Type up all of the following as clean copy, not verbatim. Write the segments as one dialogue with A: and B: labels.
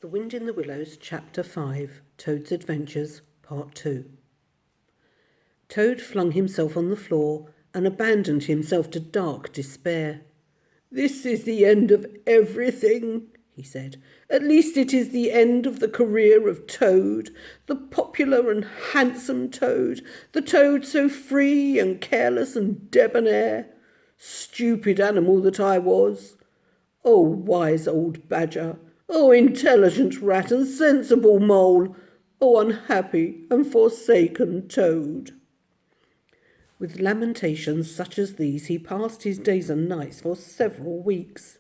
A: The Wind in the Willows, Chapter 5, Toad's Adventures, Part 2. Toad flung himself on the floor and abandoned himself to dark despair. "This is the end of everything," he said. "At least it is the end of the career of Toad, the popular and handsome Toad, the Toad so free and careless and debonair. Stupid animal that I was! Oh, wise old badger! Oh, intelligent rat and sensible mole! Oh, unhappy and forsaken Toad!" With lamentations such as these, he passed his days and nights for several weeks.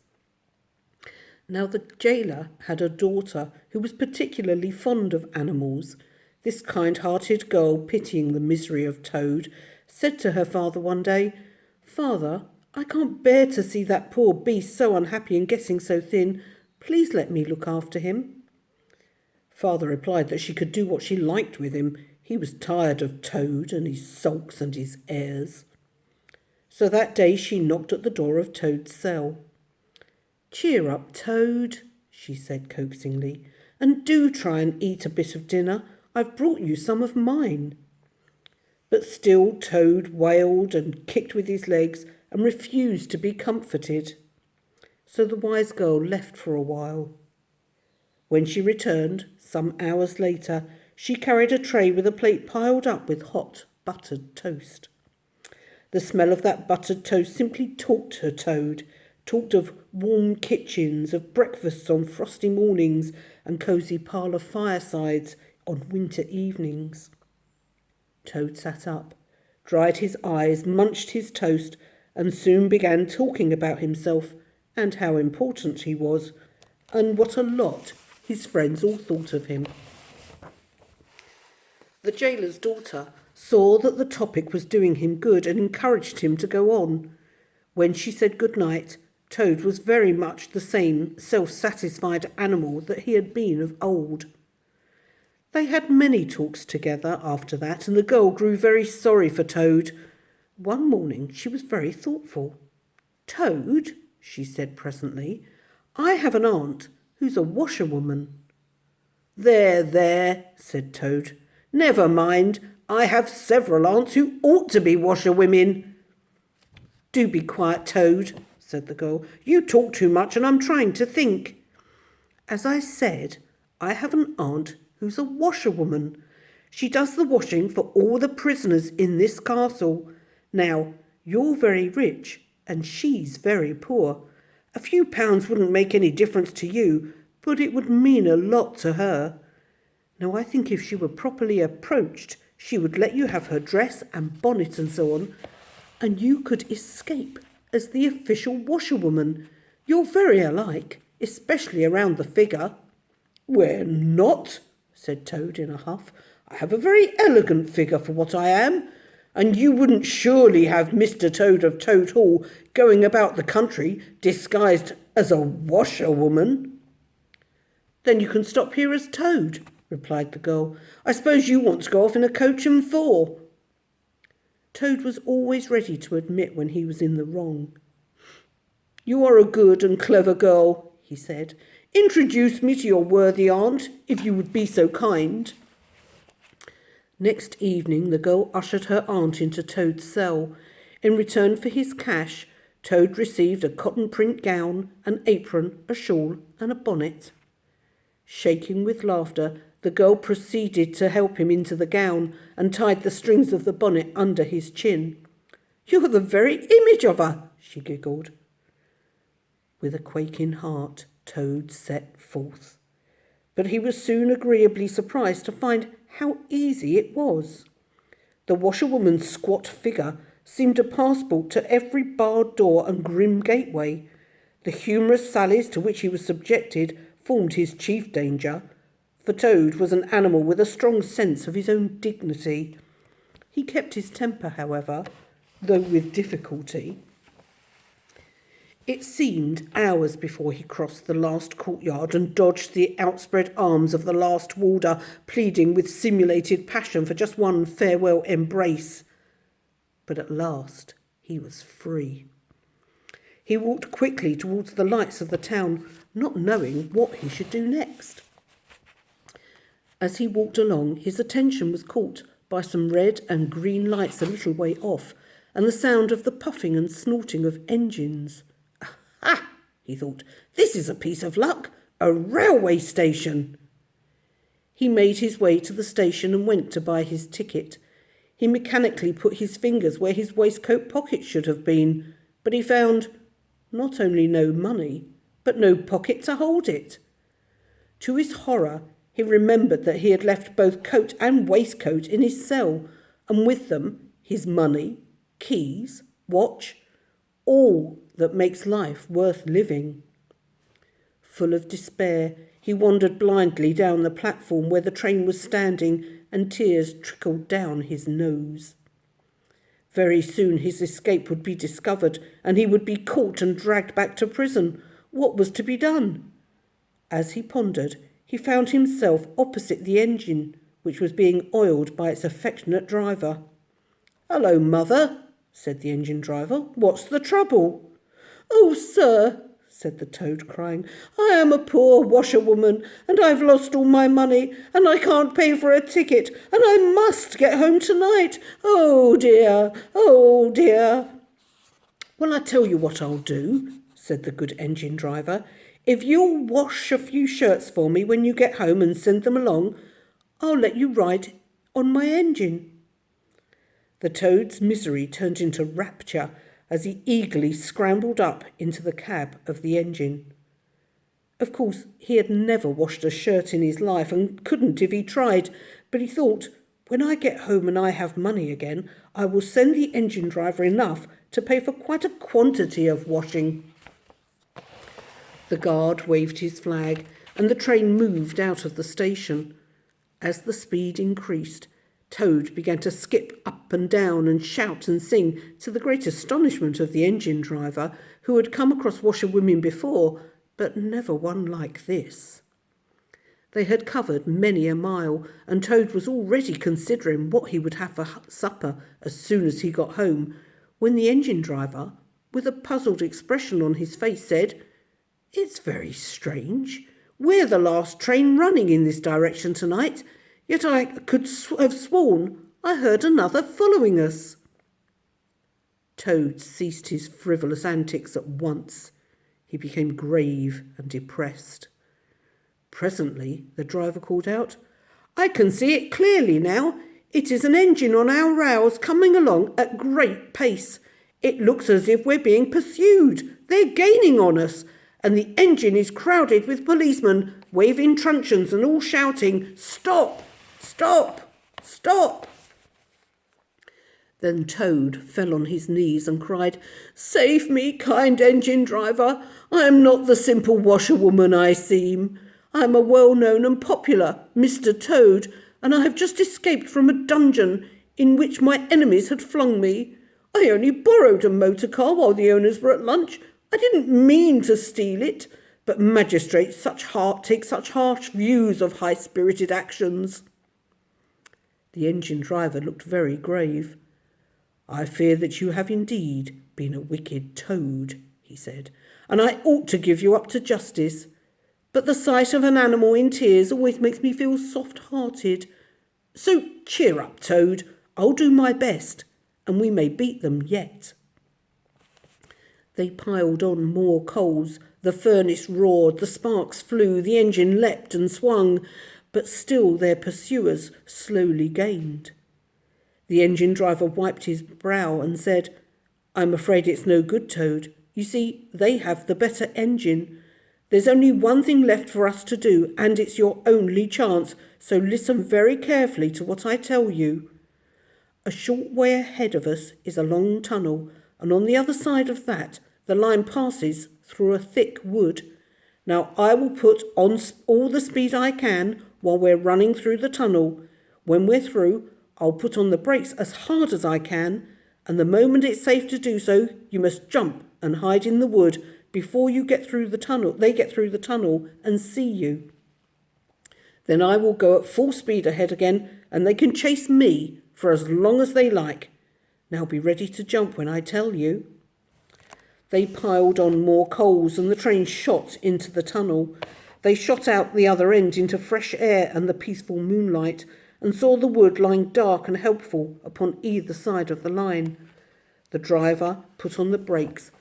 A: Now the jailer had a daughter who was particularly fond of animals. This kind-hearted girl, pitying the misery of Toad, said to her father one day, "Father, I can't bear to see that poor beast so unhappy and getting so thin. Please let me look after him." Father replied that she could do what she liked with him. He was tired of Toad and his sulks and his airs. So that day she knocked at the door of Toad's cell. "Cheer up, Toad," she said coaxingly, "and do try and eat a bit of dinner. I've brought you some of mine." But still Toad wailed and kicked with his legs and refused to be comforted. So the wise girl left for a while. When she returned, some hours later, she carried a tray with a plate piled up with hot, buttered toast. The smell of that buttered toast simply talked to Toad, talked of warm kitchens, of breakfasts on frosty mornings and cosy parlour firesides on winter evenings. Toad sat up, dried his eyes, munched his toast, and soon began talking about himself and how important he was, and what a lot his friends all thought of him. The jailer's daughter saw that the topic was doing him good and encouraged him to go on. When she said good night, Toad was very much the same self-satisfied animal that he had been of old. They had many talks together after that, and the girl grew very sorry for Toad. One morning she was very thoughtful. "Toad," she said presently, "I have an aunt who's a washerwoman." There," said Toad. "Never mind. I have several aunts who ought to be washerwomen." "Do be quiet, Toad," said the girl. "You talk too much and I'm trying to think." "As I said, I have an aunt who's a washerwoman. She does the washing for all the prisoners in this castle. Now, you're very rich and she's very poor. A few pounds wouldn't make any difference to you, but it would mean a lot to her. Now, I think if she were properly approached, she would let you have her dress and bonnet and so on, and you could escape as the official washerwoman. You're very alike, especially around the figure." "We're not," said Toad in a huff. "I have a very elegant figure for what I am, and you wouldn't surely have Mr. Toad of Toad Hall going about the country disguised as a washerwoman." "Then you can stop here as Toad," replied the girl. "I suppose you want to go off in a coach and four." Toad was always ready to admit when he was in the wrong. "You are a good and clever girl," he said. "Introduce me to your worthy aunt, if you would be so kind." Next evening the girl ushered her aunt into Toad's cell. In return for his cash, Toad received a cotton print gown, an apron, a shawl, and a bonnet. Shaking with laughter, the girl proceeded to help him into the gown and tied the strings of the bonnet under his chin. "You're the very image of her," she giggled. With a quaking heart, Toad set forth. But he was soon agreeably surprised to find how easy it was. The washerwoman's squat figure seemed a passport to every barred door and grim gateway. The humorous sallies to which he was subjected formed his chief danger, for Toad was an animal with a strong sense of his own dignity. He kept his temper, however, though with difficulty. It seemed hours before he crossed the last courtyard and dodged the outspread arms of the last warder, pleading with simulated passion for just one farewell embrace. But at last he was free. He walked quickly towards the lights of the town, not knowing what he should do next. As he walked along, his attention was caught by some red and green lights a little way off, and the sound of the puffing and snorting of engines. "Ah!" he thought, "this is a piece of luck, a railway station." He made his way to the station and went to buy his ticket. He mechanically put his fingers where his waistcoat pocket should have been, but he found not only no money, but no pocket to hold it. To his horror, he remembered that he had left both coat and waistcoat in his cell, and with them his money, keys, watch, all that makes life worth living. Full of despair, he wandered blindly down the platform where the train was standing, and tears trickled down his nose. Very soon his escape would be discovered, and he would be caught and dragged back to prison. What was to be done? As he pondered, he found himself opposite the engine, which was being oiled by its affectionate driver. "Hello, mother," said the engine driver. "What's the trouble?" "Oh, sir," said the toad, crying, "I am a poor washerwoman, and I've lost all my money, and I can't pay for a ticket, and I must get home tonight. Oh dear, oh dear." "Well, I tell you what I'll do," said the good engine driver. "If you'll wash a few shirts for me when you get home and send them along, I'll let you ride on my engine." The toad's misery turned into rapture as he eagerly scrambled up into the cab of the engine. Of course, he had never washed a shirt in his life and couldn't if he tried, but he thought, "When I get home and I have money again, I will send the engine driver enough to pay for quite a quantity of washing." The guard waved his flag, and the train moved out of the station. As the speed increased, Toad began to skip up and down and shout and sing, to the great astonishment of the engine driver, who had come across washerwomen before, but never one like this. They had covered many a mile, and Toad was already considering what he would have for supper as soon as he got home, when the engine driver, with a puzzled expression on his face, said, "It's very strange. We're the last train running in this direction tonight, yet I could have sworn I heard another following us." Toad ceased his frivolous antics at once. He became grave and depressed. Presently the driver called out, "I can see it clearly now. It is an engine on our rails coming along at great pace. It looks as if we're being pursued. They're gaining on us, and the engine is crowded with policemen, waving truncheons and all shouting, 'Stop! Stop! Stop!'" Then Toad fell on his knees and cried, "Save me, kind engine driver. I am not the simple washerwoman I seem. I am a well-known and popular Mr. Toad, and I have just escaped from a dungeon in which my enemies had flung me. I only borrowed a motor car while the owners were at lunch. I didn't mean to steal it, but magistrates take such harsh views of high-spirited actions." The engine driver looked very grave. "I fear that you have indeed been a wicked toad," he said, "and I ought to give you up to justice. But the sight of an animal in tears always makes me feel soft-hearted. So cheer up, Toad. I'll do my best, and we may beat them yet." They piled on more coals. The furnace roared, the sparks flew, the engine leapt and swung, but still their pursuers slowly gained. The engine driver wiped his brow and said, "I'm afraid it's no good, Toad. You see, they have the better engine. There's only one thing left for us to do, and it's your only chance, so listen very carefully to what I tell you. A short way ahead of us is a long tunnel, and on the other side of that, the line passes through a thick wood. Now I will put on all the speed I can while we're running through the tunnel. When we're through, I'll put on the brakes as hard as I can, and the moment it's safe to do so, you must jump and hide in the wood before you get through the tunnel. They get through the tunnel and see you. Then I will go at full speed ahead again, and they can chase me for as long as they like. Now be ready to jump when I tell you." They piled on more coals, and the train shot into the tunnel. They shot out the other end into fresh air and the peaceful moonlight, and saw the wood lying dark and helpful upon either side of the line. The driver put on the brakes,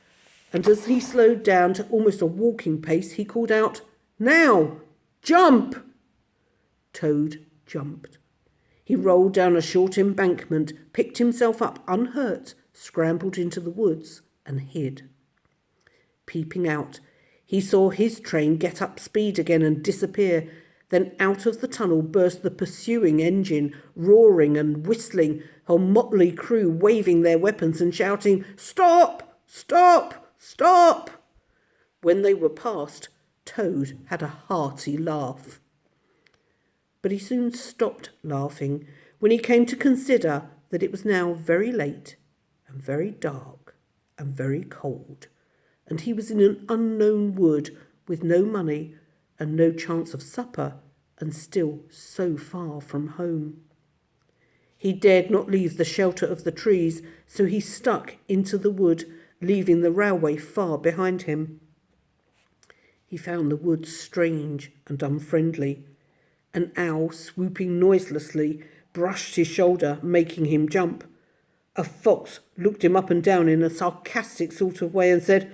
A: and as he slowed down to almost a walking pace, he called out, "Now, jump!" Toad jumped. He rolled down a short embankment, picked himself up unhurt, scrambled into the woods, and hid. Peeping out, he saw his train get up speed again and disappear. Then out of the tunnel burst the pursuing engine, roaring and whistling, her motley crew waving their weapons and shouting, "Stop! Stop! Stop!" When they were past, Toad had a hearty laugh. But he soon stopped laughing when he came to consider that it was now very late and very dark and very cold, and he was in an unknown wood with no money and no chance of supper, and still so far from home. He dared not leave the shelter of the trees, so he stuck into the wood, leaving the railway far behind him. He found the wood strange and unfriendly. An owl, swooping noiselessly, brushed his shoulder, making him jump. A fox looked him up and down in a sarcastic sort of way and said,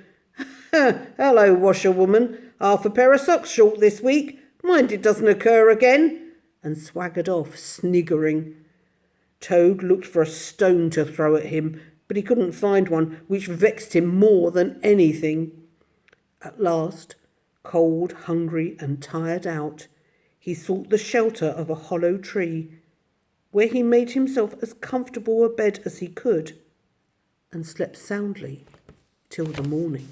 A: "Hello, washerwoman, half a pair of socks short this week. Mind it doesn't occur again," and swaggered off, sniggering. Toad looked for a stone to throw at him, but he couldn't find one, which vexed him more than anything. At last, cold, hungry, and tired out, he sought the shelter of a hollow tree, where he made himself as comfortable a bed as he could, and slept soundly till the morning.